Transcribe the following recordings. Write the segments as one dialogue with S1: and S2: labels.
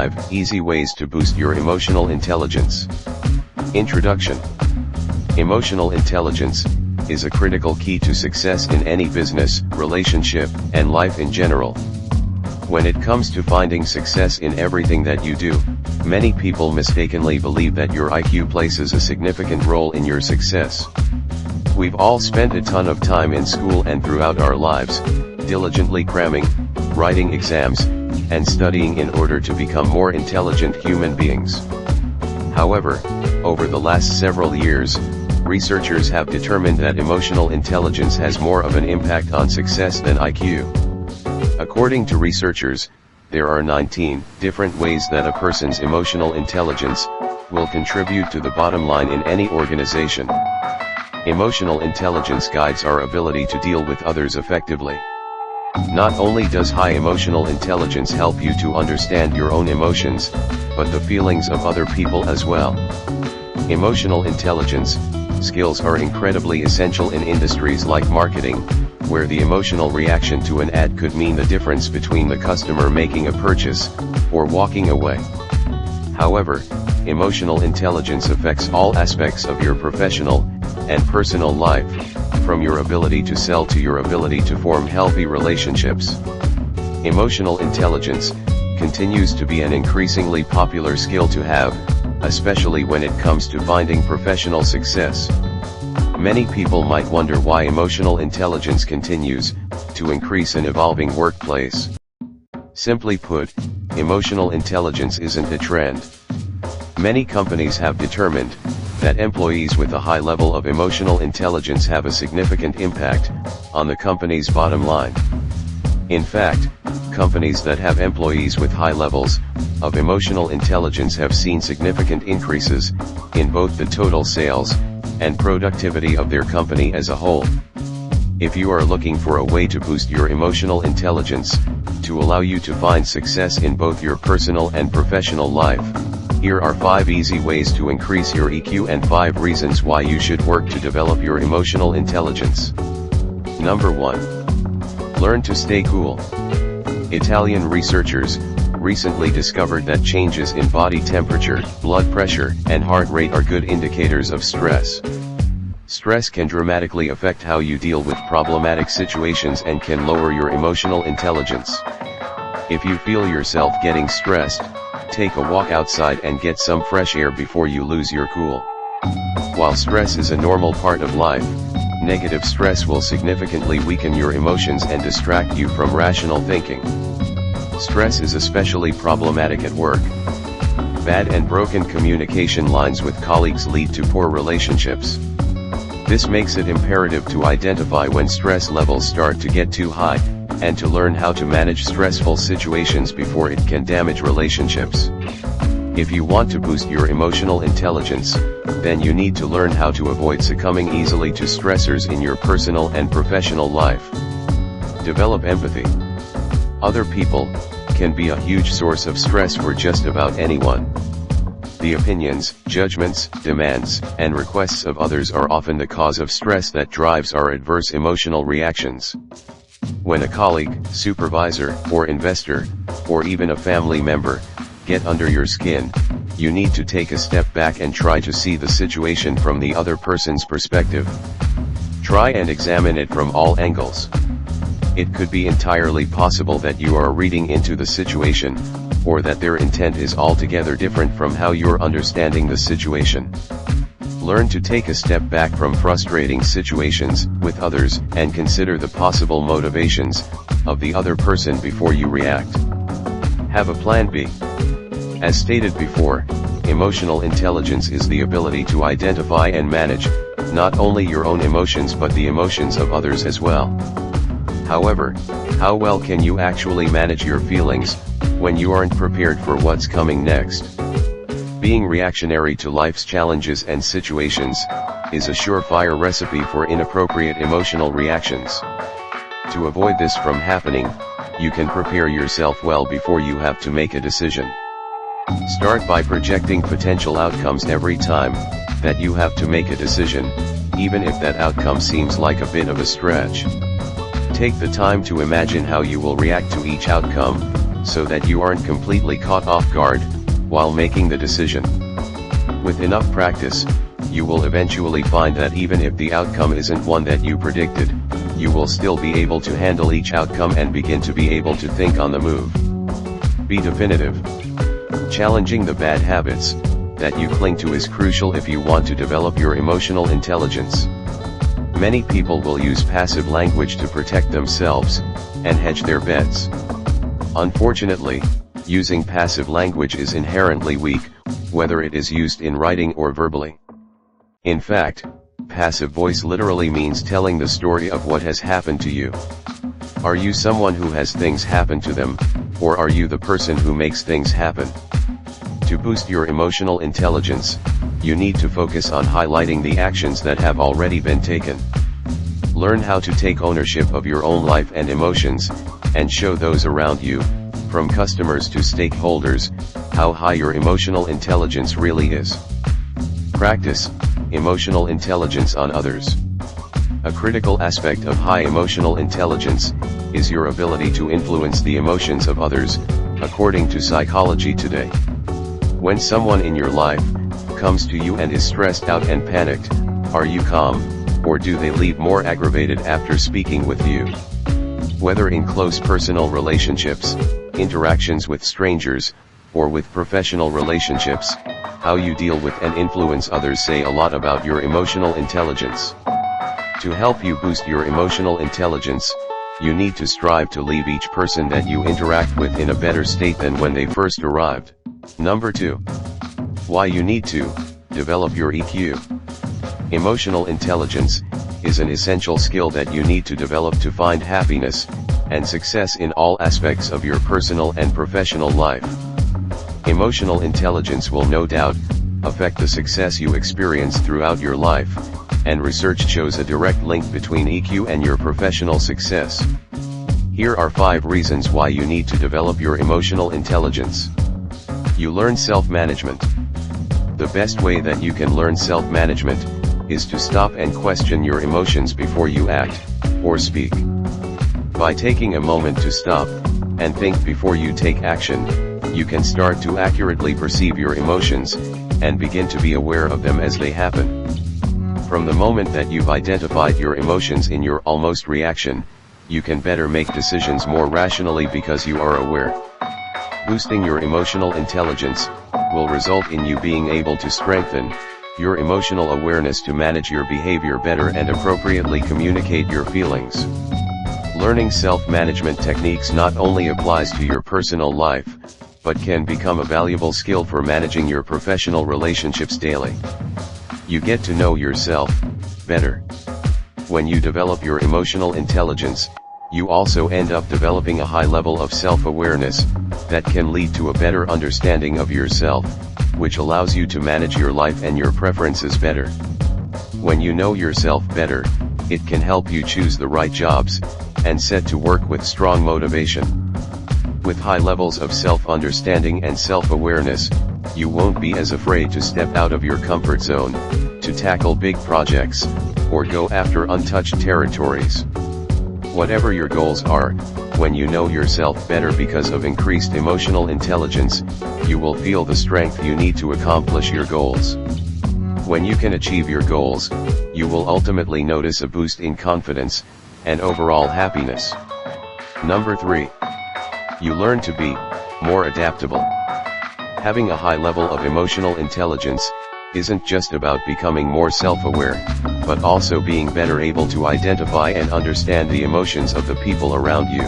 S1: 5 Easy Ways to Boost Your Emotional Intelligence. Introduction. Emotional intelligence is a critical key to success in any business, relationship, and life in general. When it comes to finding success in everything that you do, many people mistakenly believe that your IQ plays a significant role in your success. We've all spent a ton of time in school and throughout our lives, diligently cramming, writing exams, and studying in order to become more intelligent human beings. However, over the last several years, researchers have determined that emotional intelligence has more of an impact on success than IQ. According to researchers, there are 19 different ways that a person's emotional intelligence will contribute to the bottom line in any organization. Emotional intelligence guides our ability to deal with others effectively. Not only does high emotional intelligence help you to understand your own emotions, but the feelings of other people as well. Emotional intelligence skills are incredibly essential in industries like marketing, where the emotional reaction to an ad could mean the difference between the customer making a purchase or walking away. However, emotional intelligence affects all aspects of your professional and personal life, from your ability to sell to your ability to form healthy relationships. Emotional intelligence continues to be an increasingly popular skill to have, especially when it comes to finding professional success. Many people might wonder why emotional intelligence continues to increase in an evolving workplace. Simply put, emotional intelligence isn't a trend. Many companies have determined that employees with a high level of emotional intelligence have a significant impact on the company's bottom line. In fact, companies that have employees with high levels of emotional intelligence have seen significant increases in both the total sales and productivity of their company as a whole. If you are looking for a way to boost your emotional intelligence, to allow you to find success in both your personal and professional life, here are 5 easy ways to increase your EQ and 5 reasons why you should work to develop your emotional intelligence. Number 1. Learn to stay cool. Italian researchers recently discovered that changes in body temperature, blood pressure, and heart rate are good indicators of stress. Stress can dramatically affect how you deal with problematic situations and can lower your emotional intelligence. If you feel yourself getting stressed, take a walk outside and get some fresh air before you lose your cool. While stress is a normal part of life, negative stress will significantly weaken your emotions and distract you from rational thinking. Stress is especially problematic at work. Bad and broken communication lines with colleagues lead to poor relationships. This makes it imperative to identify when stress levels start to get too high, and to learn how to manage stressful situations before it can damage relationships. If you want to boost your emotional intelligence, then you need to learn how to avoid succumbing easily to stressors in your personal and professional life. Develop empathy. Other people can be a huge source of stress for just about anyone. The opinions, judgments, demands, and requests of others are often the cause of stress that drives our adverse emotional reactions. When a colleague, supervisor, or investor, or even a family member, get under your skin, you need to take a step back and try to see the situation from the other person's perspective. Try and examine it from all angles. It could be entirely possible that you are reading into the situation, or that their intent is altogether different from how you're understanding the situation. Learn to take a step back from frustrating situations with others and consider the possible motivations of the other person before you react. Have a plan B. As stated before, emotional intelligence is the ability to identify and manage not only your own emotions but the emotions of others as well. However, how well can you actually manage your feelings when you aren't prepared for what's coming next? Being reactionary to life's challenges and situations is a surefire recipe for inappropriate emotional reactions. To avoid this from happening, you can prepare yourself well before you have to make a decision. Start by projecting potential outcomes every time that you have to make a decision, even if that outcome seems like a bit of a stretch. Take the time to imagine how you will react to each outcome, so that you aren't completely caught off guard while making the decision. With enough practice, you will eventually find that even if the outcome isn't one that you predicted, you will still be able to handle each outcome and begin to be able to think on the move. Be definitive. Challenging the bad habits that you cling to is crucial if you want to develop your emotional intelligence. Many people will use passive language to protect themselves and hedge their bets. Unfortunately, using passive language is inherently weak, whether it is used in writing or verbally. In fact, passive voice literally means telling the story of what has happened to you. Are you someone who has things happen to them, or are you the person who makes things happen? To boost your emotional intelligence, you need to focus on highlighting the actions that have already been taken. Learn how to take ownership of your own life and emotions, and show those around you, from customers to stakeholders, how high your emotional intelligence really is. Practice emotional intelligence on others. A critical aspect of high emotional intelligence is your ability to influence the emotions of others, according to Psychology Today. When someone in your life comes to you and is stressed out and panicked, are you calm, or do they leave more aggravated after speaking with you? Whether in close personal relationships, interactions with strangers, or with professional relationships, how you deal with and influence others say a lot about your emotional intelligence. To help you boost your emotional intelligence, you need to strive to leave each person that you interact with in a better state than when they first arrived. Number 2. Why you need to develop your EQ. Emotional intelligence is an essential skill that you need to develop to find happiness and success in all aspects of your personal and professional life. Emotional intelligence will no doubt affect the success you experience throughout your life, and research shows a direct link between EQ and your professional success. Here are 5 reasons why you need to develop your emotional intelligence. You learn self-management. The best way that you can learn self-management is to stop and question your emotions before you act or speak. By taking a moment to stop and think before you take action, you can start to accurately perceive your emotions and begin to be aware of them as they happen. From the moment that you've identified your emotions in your almost reaction, you can better make decisions more rationally because you are aware. Boosting your emotional intelligence will result in you being able to strengthen your emotional awareness to manage your behavior better and appropriately communicate your feelings. Learning self-management techniques not only applies to your personal life, but can become a valuable skill for managing your professional relationships daily. You get to know yourself better. When you develop your emotional intelligence, you also end up developing a high level of self-awareness that can lead to a better understanding of yourself, which allows you to manage your life and your preferences better. When you know yourself better, it can help you choose the right jobs and set to work with strong motivation. With high levels of self-understanding and self-awareness, you won't be as afraid to step out of your comfort zone, to tackle big projects, or go after untouched territories. Whatever your goals are, when you know yourself better because of increased emotional intelligence, you will feel the strength you need to accomplish your goals. When you can achieve your goals, you will ultimately notice a boost in confidence and overall happiness. Number 3. You learn to be more adaptable. Having a high level of emotional intelligence isn't just about becoming more self-aware, but also being better able to identify and understand the emotions of the people around you.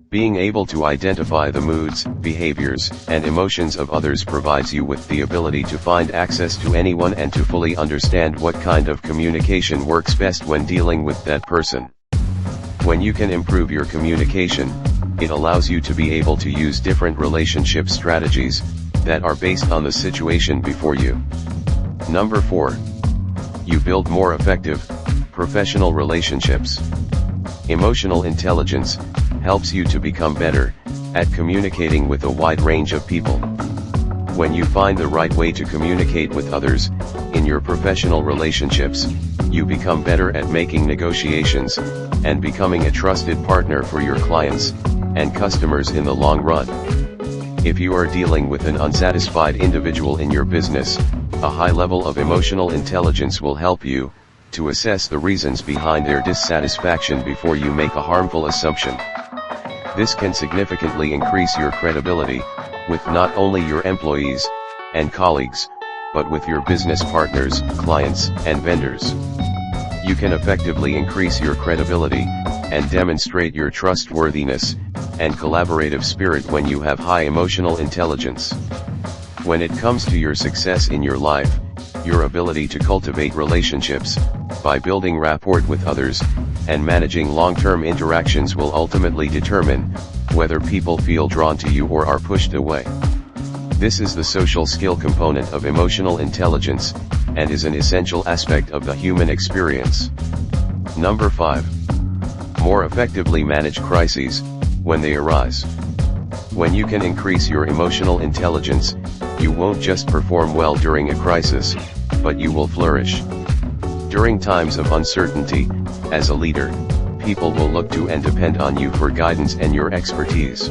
S1: Being able to identify the moods, behaviors, and emotions of others provides you with the ability to find access to anyone and to fully understand what kind of communication works best when dealing with that person. When you can improve your communication, it allows you to be able to use different relationship strategies that are based on the situation before you. Number 4. You build more effective, professional relationships. Emotional intelligence helps you to become better at communicating with a wide range of people. When you find the right way to communicate with others in your professional relationships, you become better at making negotiations and becoming a trusted partner for your clients, and customers in the long run. If you are dealing with an unsatisfied individual in your business, a high level of emotional intelligence will help you to assess the reasons behind their dissatisfaction before you make a harmful assumption. This can significantly increase your credibility with not only your employees and colleagues, but with your business partners, clients, and vendors. You can effectively increase your credibility and demonstrate your trustworthiness and collaborative spirit when you have high emotional intelligence. When it comes to your success in your life, your ability to cultivate relationships by building rapport with others and managing long-term interactions will ultimately determine whether people feel drawn to you or are pushed away. This is the social skill component of emotional intelligence, and is an essential aspect of the human experience. Number 5. More effectively manage crises when they arise. When you can increase your emotional intelligence, you won't just perform well during a crisis, but you will flourish. During times of uncertainty, as a leader, people will look to and depend on you for guidance and your expertise.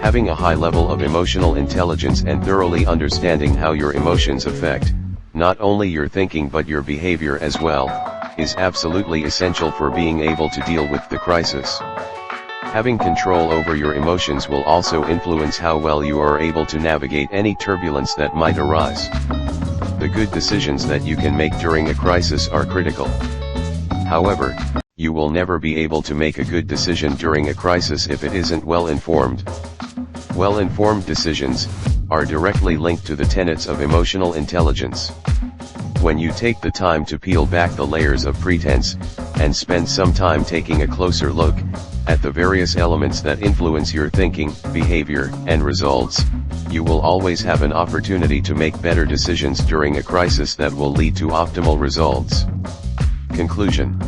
S1: Having a high level of emotional intelligence and thoroughly understanding how your emotions affect not only your thinking but your behavior as well, is absolutely essential for being able to deal with the crisis. Having control over your emotions will also influence how well you are able to navigate any turbulence that might arise. The good decisions that you can make during a crisis are critical. However, you will never be able to make a good decision during a crisis if it isn't well informed. Well-informed decisions are directly linked to the tenets of emotional intelligence. When you take the time to peel back the layers of pretense, and spend some time taking a closer look at the various elements that influence your thinking, behavior, and results, you will always have an opportunity to make better decisions during a crisis that will lead to optimal results. Conclusion.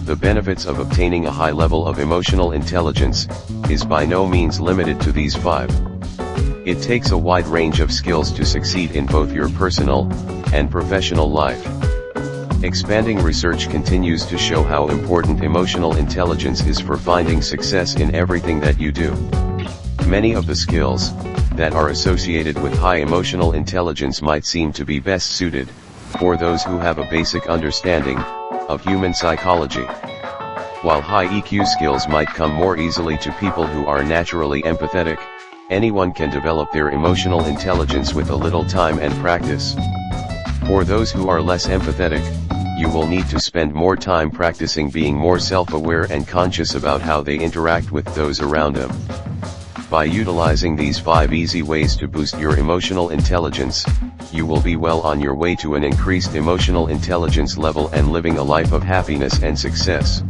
S1: The benefits of obtaining a high level of emotional intelligence is by no means limited to these 5. It takes a wide range of skills to succeed in both your personal and professional life. Expanding research continues to show how important emotional intelligence is for finding success in everything that you do. Many of the skills that are associated with high emotional intelligence might seem to be best suited for those who have a basic understanding of human psychology. While high EQ skills might come more easily to people who are naturally empathetic, anyone can develop their emotional intelligence with a little time and practice. For those who are less empathetic, you will need to spend more time practicing being more self-aware and conscious about how they interact with those around them. By utilizing these 5 easy ways to boost your emotional intelligence, you will be well on your way to an increased emotional intelligence level and living a life of happiness and success.